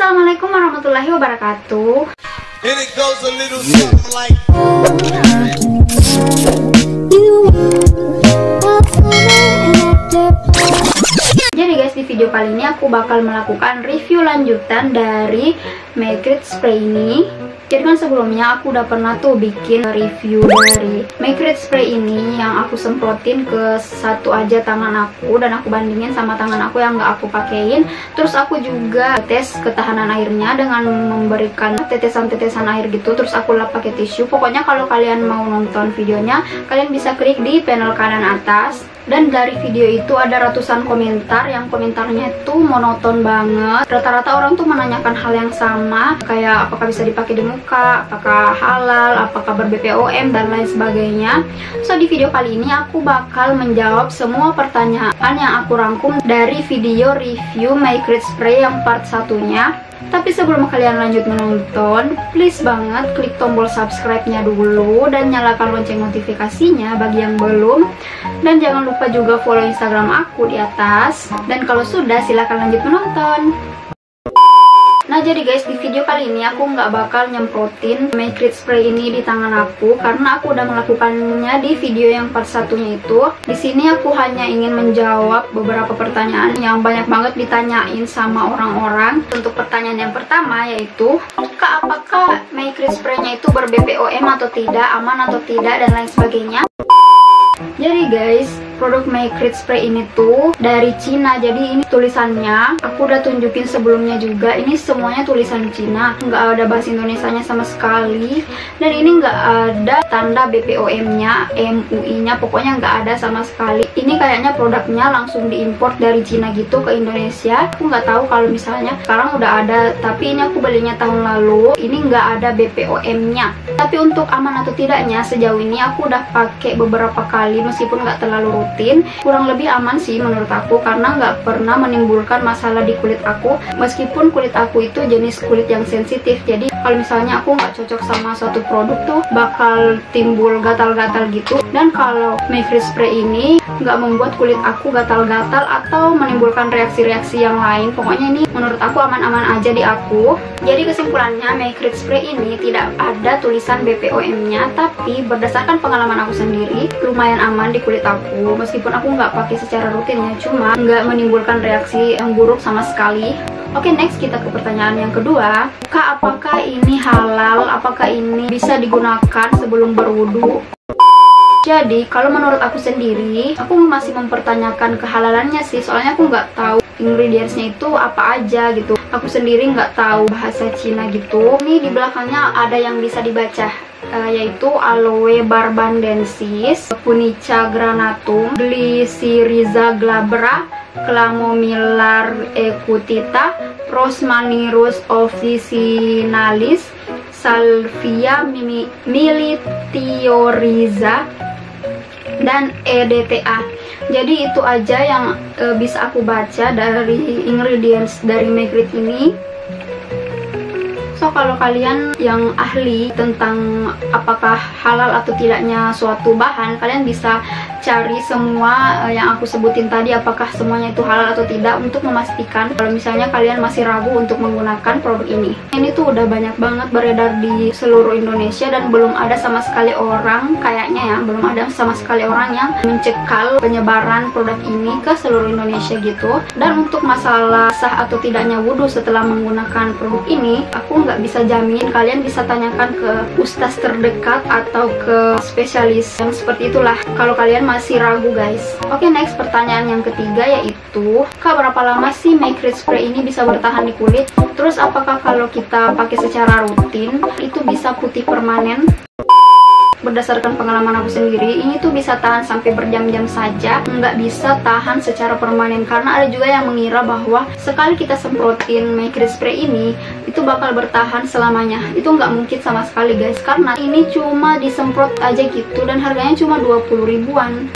Assalamualaikum warahmatullahi wabarakatuh. And it goes a little something like Jadi guys, di video kali ini aku bakal melakukan review lanjutan dari Make It Spray ini. Jadi kan sebelumnya aku udah pernah tuh bikin review dari Make It Spray ini yang aku semprotin ke satu aja tangan aku dan aku bandingin sama tangan aku yang nggak aku pakein. Terus aku juga tes ketahanan airnya dengan memberikan tetesan-tetesan air gitu. Terus aku lap pakai tisu. Pokoknya kalau kalian mau nonton videonya, kalian bisa klik di panel kanan atas. Dan dari video itu ada ratusan komentar yang komentarnya itu monoton banget. Rata-rata orang tuh menanyakan hal yang sama, kayak apakah bisa dipakai di muka, apakah halal, apakah ber-BPOM dan lain sebagainya. So di video kali ini aku bakal menjawab semua pertanyaan yang aku rangkum dari video review Make It Spray yang part satunya. Tapi sebelum kalian lanjut menonton, please banget klik tombol subscribe-nya dulu dan nyalakan lonceng notifikasinya bagi yang belum. Dan jangan lupa juga follow Instagram aku di atas. Dan kalau sudah, silahkan lanjut menonton. Nah jadi guys, di video kali ini aku nggak bakal nyemprotin Make It Spray ini di tangan aku karena aku udah melakukannya di video yang part satunya itu. Di sini aku hanya ingin menjawab beberapa pertanyaan yang banyak banget ditanyain sama orang-orang. Untuk pertanyaan yang pertama yaitu, Kak, apakah Make It Spray-nya itu ber-BPOM atau tidak, aman atau tidak, dan lain sebagainya. Jadi guys, produk Make It Spray ini tuh dari Cina. Jadi ini tulisannya, aku udah tunjukin sebelumnya juga. Ini semuanya tulisan Cina, nggak ada bahasa Indonesianya sama sekali. Dan ini nggak ada tanda BPOM-nya, MUI-nya, pokoknya nggak ada sama sekali. Ini kayaknya produknya langsung diimpor dari Cina gitu ke Indonesia. Aku nggak tahu kalau misalnya sekarang udah ada, tapi ini aku belinya tahun lalu. Ini nggak ada BPOM-nya. Tapi untuk aman atau tidaknya, sejauh ini aku udah pakai beberapa kali, meskipun nggak terlalu rutin, kurang lebih aman sih menurut aku karena nggak pernah menimbulkan masalah di kulit aku. Meskipun kulit aku itu jenis kulit yang sensitif, jadi kalau misalnya aku nggak cocok sama suatu produk tuh bakal timbul gatal-gatal gitu. Dan kalau Make It Spray ini nggak membuat kulit aku gatal-gatal atau menimbulkan reaksi-reaksi yang lain. Pokoknya ini menurut aku aman-aman aja di aku. Jadi kesimpulannya, Make It Spray ini tidak ada tulisan BPOM-nya, tapi berdasarkan pengalaman aku sendiri lumayan aman di kulit aku. Meskipun aku nggak pakai secara rutin ya, cuma nggak menimbulkan reaksi yang buruk sama sekali. Oke, next kita ke pertanyaan yang kedua. Kak, apakah ini halal? Apakah ini bisa digunakan sebelum berwudu? Jadi kalau menurut aku sendiri, aku masih mempertanyakan kehalalannya sih. Soalnya aku nggak tahu ingredientsnya itu apa aja gitu. Aku sendiri nggak tahu bahasa Cina gitu. Ini di belakangnya ada yang bisa dibaca, yaitu Aloe barbadensis, Punica granatum, Glycyrrhiza glabra, Chamomilla ecutita, Rosmaninus officinalis, Salvia militioriza, dan EDTA. Jadi itu aja yang bisa aku baca dari ingredients dari Make It ini. So kalau kalian yang ahli tentang apakah halal atau tidaknya suatu bahan, kalian bisa cari semua yang aku sebutin tadi, apakah semuanya itu halal atau tidak, untuk memastikan kalau misalnya kalian masih ragu untuk menggunakan produk ini. Ini tuh udah banyak banget beredar di seluruh Indonesia dan belum ada sama sekali orang, kayaknya ya, belum ada sama sekali orang yang mencekal penyebaran produk ini ke seluruh Indonesia gitu. Dan untuk masalah sah atau tidaknya wudhu setelah menggunakan produk ini, aku nggak bisa jamin. Kalian bisa tanyakan ke ustaz terdekat atau ke spesialis yang seperti itulah kalau kalian masih ragu guys. Oke, next pertanyaan yang ketiga yaitu, Kak, berapa lama sih Make It Spray ini bisa bertahan di kulit? Terus apakah kalau kita pakai secara rutin itu bisa putih permanen? Berdasarkan pengalaman aku sendiri, ini tuh bisa tahan sampai berjam-jam saja, nggak bisa tahan secara permanen. Karena ada juga yang mengira bahwa sekali kita semprotin Make It Spray ini, itu bakal bertahan selamanya. Itu nggak mungkin sama sekali guys, karena ini cuma disemprot aja gitu dan harganya cuma 20 ribuan.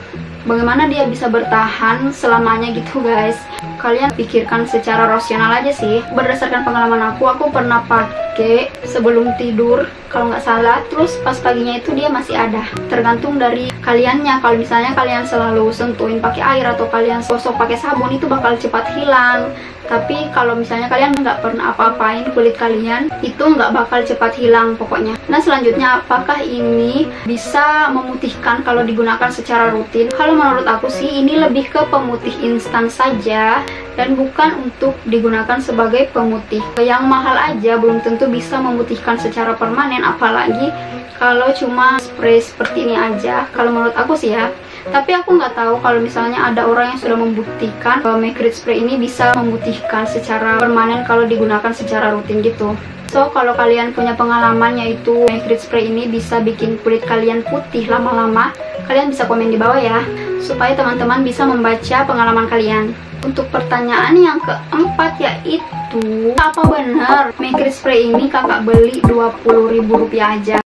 Bagaimana dia bisa bertahan selamanya gitu guys? Kalian pikirkan secara rasional aja sih. Berdasarkan pengalaman aku pernah pakai sebelum tidur kalau nggak salah, terus pas paginya itu dia masih ada. Tergantung dari kaliannya. Kalau misalnya kalian selalu sentuhin pakai air atau kalian gosok pakai sabun, itu bakal cepat hilang. Tapi kalau misalnya kalian nggak pernah apa-apain kulit kalian, itu nggak bakal cepat hilang pokoknya. Nah selanjutnya, apakah ini bisa memutihkan kalau digunakan secara rutin? Kalau menurut aku sih ini lebih ke pemutih instan saja dan bukan untuk digunakan sebagai pemutih. Yang mahal aja belum tentu bisa memutihkan secara permanen, apalagi kalau cuma spray seperti ini aja. Kalau menurut aku sih ya. Tapi aku nggak tahu kalau misalnya ada orang yang sudah membuktikan Make Rich Spray ini bisa memutihkan secara permanen kalau digunakan secara rutin gitu. So kalau kalian punya pengalaman yaitu Make Rich Spray ini bisa bikin kulit kalian putih lama-lama, kalian bisa komen di bawah ya, supaya teman-teman bisa membaca pengalaman kalian. Untuk pertanyaan yang keempat yaitu, apa benar Make Rich Spray ini kakak beli Rp20.000 aja?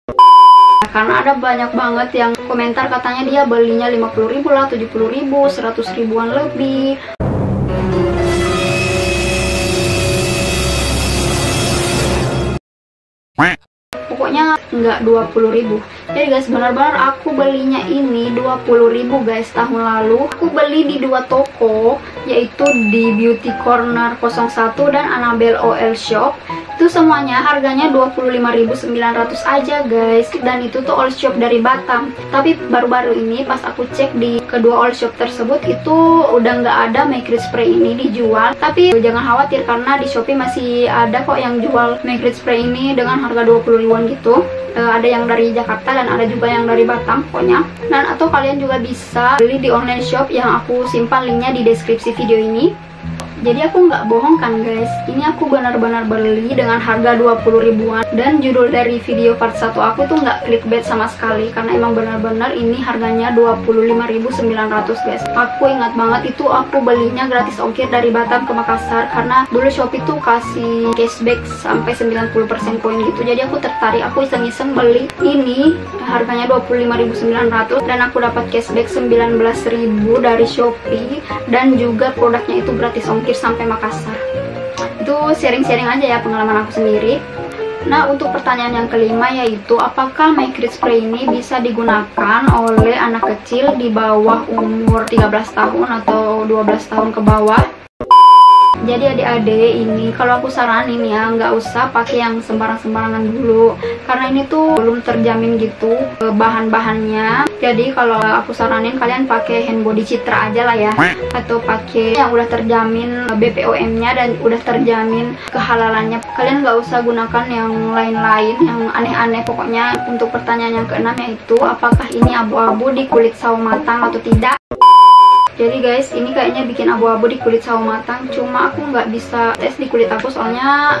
Karena ada banyak banget yang komentar katanya dia belinya 50.000 lah, 70.000, 100 ribuan lebih. Pokoknya nggak 20.000. Jadi guys, benar-benar aku belinya ini 20.000 guys tahun lalu. Aku beli di dua toko, yaitu di Beauty Corner 01 dan Annabelle OL Shop. Itu semuanya harganya 25.900 aja guys, dan itu tuh all shop dari Batam. Tapi baru-baru ini pas aku cek di kedua all shop tersebut, itu udah nggak ada Make Rich Spray ini dijual. Tapi jangan khawatir karena di Shopee masih ada kok yang jual Make Rich Spray ini dengan harga 20 ribuan gitu. Ada yang dari Jakarta dan ada juga yang dari Batam pokoknya. Dan atau kalian juga bisa beli di online shop yang aku simpan linknya di deskripsi video ini. Jadi aku nggak bohong kan guys, ini aku benar-benar beli dengan harga 20 ribuan. Dan judul dari video part 1 aku tuh nggak clickbait sama sekali, karena emang benar-benar ini harganya 25.900 guys. Aku ingat banget itu aku belinya gratis ongkir dari Batam ke Makassar, karena dulu Shopee tuh kasih cashback sampai 90% poin gitu. Jadi aku tertarik, aku iseng-iseng beli ini, harganya 25.900 dan aku dapat cashback 19.000 dari Shopee, dan juga produknya itu gratis ongkir sampai Makassar. Itu sharing-sharing aja ya pengalaman aku sendiri. Nah untuk pertanyaan yang kelima yaitu, apakah Make Rich Spray ini bisa digunakan oleh anak kecil di bawah umur 13 tahun atau 12 tahun ke bawah? Jadi adik-adik ini kalau aku saranin ya, nggak usah pakai yang sembarang-sembarangan dulu, karena ini tuh belum terjamin gitu bahan-bahannya. Jadi kalau aku saranin kalian pakai hand body Citra aja lah ya, atau pakai yang udah terjamin BPOM-nya dan udah terjamin kehalalannya. Kalian nggak usah gunakan yang lain-lain, yang aneh-aneh. Pokoknya untuk pertanyaan yang keenam yaitu, apakah ini abu-abu di kulit sawo matang atau tidak? Jadi guys, ini kayaknya bikin abu-abu di kulit sawo matang. Cuma aku nggak bisa tes di kulit aku, soalnya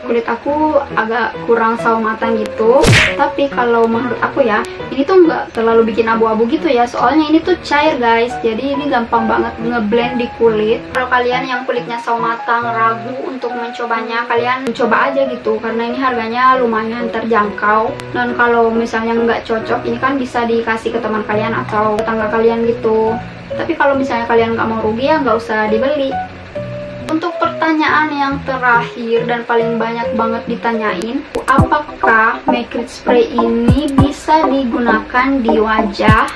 kulit aku agak kurang sawo matang gitu. Tapi kalau menurut aku ya, ini tuh nggak terlalu bikin abu-abu gitu ya, soalnya ini tuh cair guys. Jadi ini gampang banget ngeblend di kulit. Kalau kalian yang kulitnya sawo matang ragu untuk mencobanya, kalian coba aja gitu, karena ini harganya lumayan terjangkau. Dan kalau misalnya nggak cocok, ini kan bisa dikasih ke teman kalian atau tetangga kalian gitu. Tapi kalau misalnya kalian nggak mau rugi ya nggak usah dibeli. Untuk pertanyaan yang terakhir dan paling banyak banget ditanyain, apakah Make Rich Spray ini bisa digunakan di wajah?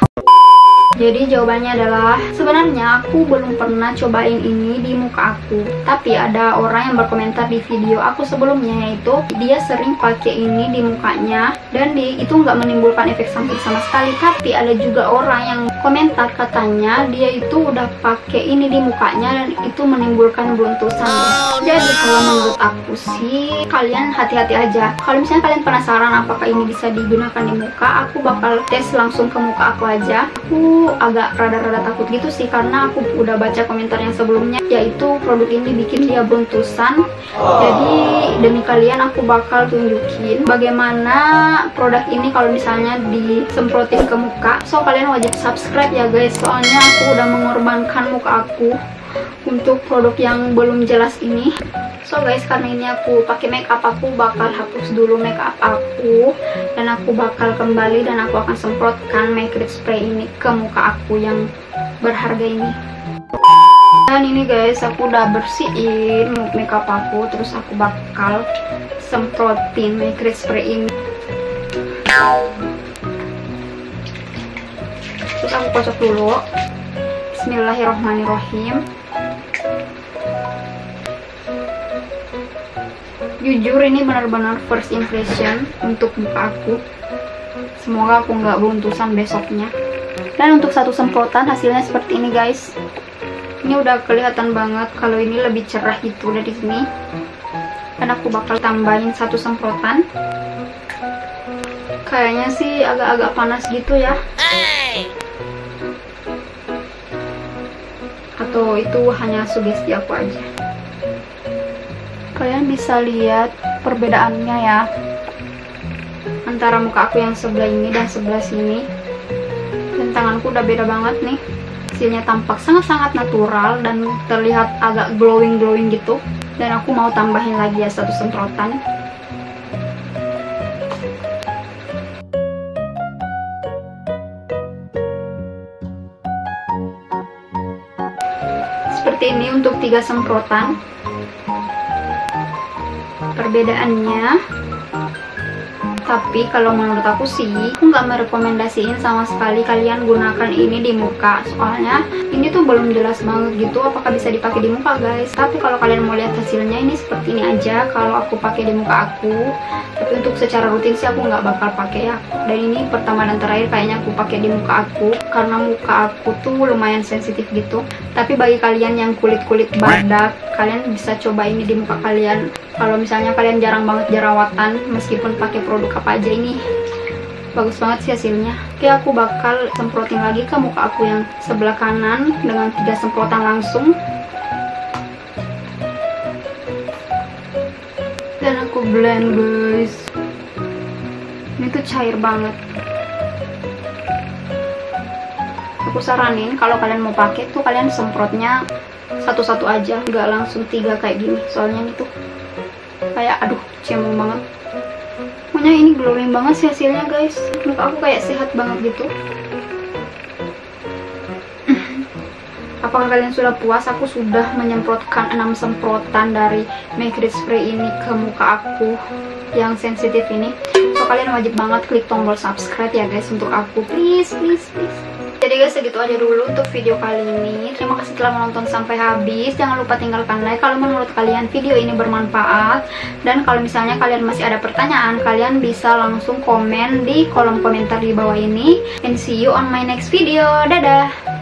Jadi jawabannya adalah, sebenarnya aku belum pernah cobain ini di muka aku. Tapi ada orang yang berkomentar di video aku sebelumnya, yaitu dia sering pakai ini di mukanya dan itu nggak menimbulkan efek samping sama sekali. Tapi ada juga orang yang komentar katanya dia itu udah pakai ini di mukanya dan itu menimbulkan beruntusan. Jadi kalau menurut aku sih, kalian hati-hati aja. Kalau misalnya kalian penasaran apakah ini bisa digunakan di muka, aku bakal tes langsung ke muka aku aja. Aku agak rada-rada takut gitu sih, karena aku udah baca komentar yang sebelumnya, yaitu produk ini bikin dia beruntusan. Jadi demi kalian aku bakal tunjukin bagaimana produk ini kalau misalnya disemprotin ke muka. So kalian wajib subscribe ya guys, soalnya aku udah mengorbankan muka aku untuk produk yang belum jelas ini. So guys, karena ini aku pakai makeup, aku bakal hapus dulu makeup aku dan aku bakal kembali dan aku akan semprotkan Make Rich Spray ini ke muka aku yang berharga ini. Dan ini guys, aku udah bersihin makeup aku, terus aku bakal semprotin Make Rich Spray ini. Terus aku kocok dulu. Bismillahirrohmanirrohim. Jujur ini benar-benar first impression untuk muka aku. Semoga aku nggak beruntusan besoknya. Dan untuk satu semprotan hasilnya seperti ini guys. Ini udah kelihatan banget kalau ini lebih cerah gitu dari sini. Dan aku bakal tambahin satu semprotan. Kayaknya sih agak-agak panas gitu ya. Atau itu hanya sugesti aku aja. Kalian bisa lihat perbedaannya ya antara muka aku yang sebelah ini dan sebelah sini. Dan tanganku udah beda banget nih. Hasilnya tampak sangat-sangat natural dan terlihat agak glowing-glowing gitu. Dan aku mau tambahin lagi ya satu semprotan. Seperti ini untuk 3 semprotan. Perbedaannya, tapi kalau menurut aku sih aku nggak merekomendasiin sama sekali kalian gunakan ini di muka, soalnya ini tuh belum jelas banget gitu apakah bisa dipakai di muka guys. Tapi kalau kalian mau lihat hasilnya ini seperti ini aja kalau aku pakai di muka aku. Tapi untuk secara rutin sih aku nggak bakal pakai ya. Dan ini pertama dan terakhir kayaknya aku pakai di muka aku karena muka aku tuh lumayan sensitif gitu. Tapi bagi kalian yang kulit-kulit badak, kalian bisa coba ini di muka kalian. Kalau misalnya kalian jarang banget jerawatan, meskipun pakai produk apa aja, ini bagus banget sih hasilnya. Oke, aku bakal semprotin lagi ke muka aku yang sebelah kanan dengan 3 semprotan langsung. Dan aku blend guys. Ini tuh cair banget. Aku saranin kalau kalian mau pakai tuh kalian semprotnya satu-satu aja, nggak langsung 3 kayak gini. Soalnya ini tuh kayak aduh cemong banget. Pokoknya ini glowing banget sih hasilnya guys. Muka aku kayak sehat banget gitu. Apakah kalian sudah puas? Aku sudah menyemprotkan 6 semprotan dari Make It Spray ini ke muka aku yang sensitif ini. So kalian wajib banget klik tombol subscribe ya guys untuk aku, please. Jadi guys, segitu aja dulu untuk video kali ini. Terima kasih telah menonton sampai habis. Jangan lupa tinggalkan like kalau menurut kalian video ini bermanfaat. Dan kalau misalnya kalian masih ada pertanyaan, kalian bisa langsung komen di kolom komentar di bawah ini. And see you on my next video. Dadah!